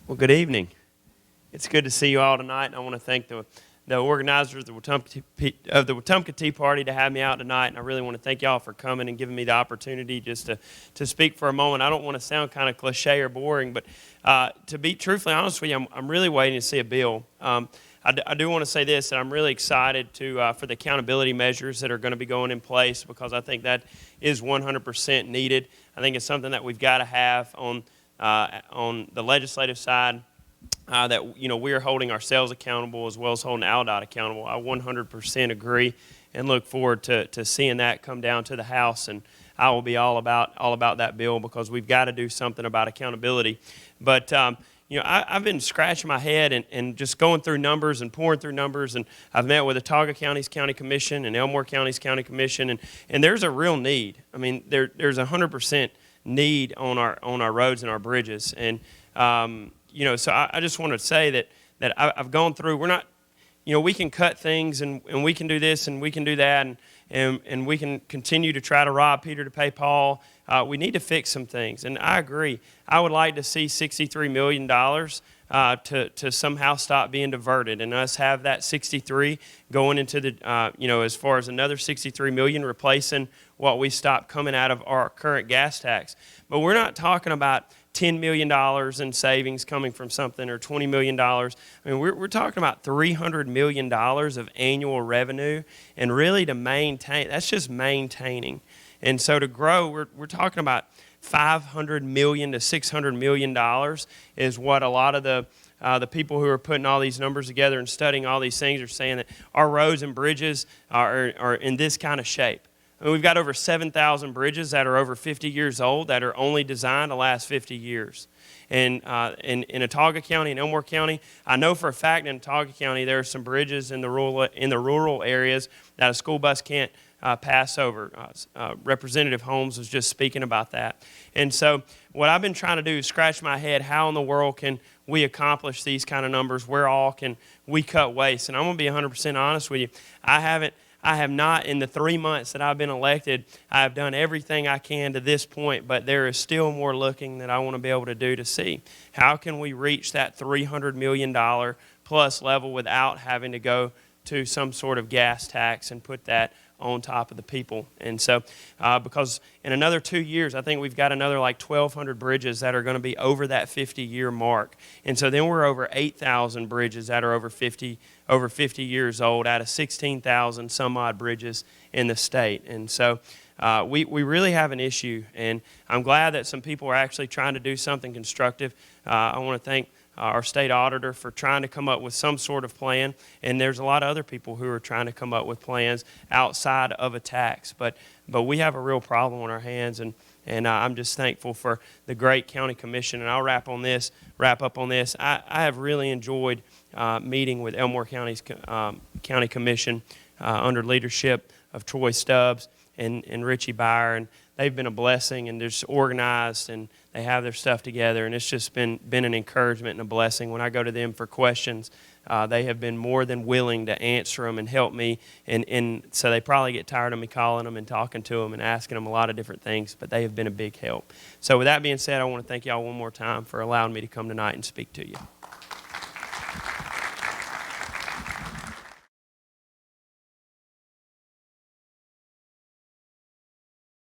Well, good evening. It's good to see you all tonight, and I want to thank the organizers of the Wetumpka Tea Party to have me out tonight, and I really want to thank y'all for coming and giving me the opportunity just to speak for a moment. I don't want to sound kind of cliche or boring, but to be truthfully honest with you, I'm really waiting to see a bill. I do want to say this, that I'm really excited for the accountability measures that are going to be going in place, because I think that is 100% needed. I think it's something that we've got to have on the legislative side, that we are holding ourselves accountable as well as holding ALDOT accountable. I 100% agree and look forward to seeing that come down to the House, and I will be all about that bill, because we've got to do something about accountability. But I've been scratching my head and just going through numbers and pouring through numbers, and I've met with Autauga County's County Commission and Elmore County's County Commission, and there's a real need. I mean, there's 100% need on our roads and our bridges, and so I just want to say that I've gone through. We're not, we can cut things and we can do this and we can do that, and we can continue to try to rob Peter to pay Paul. We need to fix some things, and I agree. I would like to see $63 million to somehow stop being diverted, and us have that 63 going into the as far as another 63 million replacing what we stopped coming out of our current gas tax. But we're not talking about $10 million in savings coming from something, or $20 million. I mean, we're talking about $300 million of annual revenue, and really to maintain, that's just maintaining. And so to grow, we're talking about $500 million to $600 million is what a lot of the people who are putting all these numbers together and studying all these things are saying, that our roads and bridges are in this kind of shape. I mean, we've got over 7,000 bridges that are over 50 years old that are only designed to last 50 years. And in Autauga County and Elmore County, I know for a fact in Autauga County there are some bridges in the rural areas that a school bus can't pass over. Representative Holmes was just speaking about that. And so what I've been trying to do is scratch my head, how in the world can we accomplish these kind of numbers? Where all can we cut waste? And I'm going to be 100% honest with you. I have not, in the 3 months that I've been elected, I have done everything I can to this point, but there is still more looking that I want to be able to do to see how can we reach that $300 million plus level without having to go to some sort of gas tax and put that on top of the people. And so because in another 2 years, I think we've got another like 1,200 bridges that are going to be over that 50-year mark. And so then we're over 8,000 bridges that are over 50 years old out of 16,000 some odd bridges in the state. And so we really have an issue, and I'm glad that some people are actually trying to do something constructive. I want to thank our state auditor for trying to come up with some sort of plan, and there's a lot of other people who are trying to come up with plans outside of a tax. But we have a real problem on our hands, and I'm just thankful for the great county commission. And I'll wrap up on this. I have really enjoyed meeting with Elmore County's county commission under leadership of Troy Stubbs and Richie Byer, and they've been a blessing, and they're just organized, and they have their stuff together, and it's just been an encouragement and a blessing. When I go to them for questions, they have been more than willing to answer them and help me, and so they probably get tired of me calling them and talking to them and asking them a lot of different things, but they have been a big help. So with that being said, I want to thank y'all one more time for allowing me to come tonight and speak to you.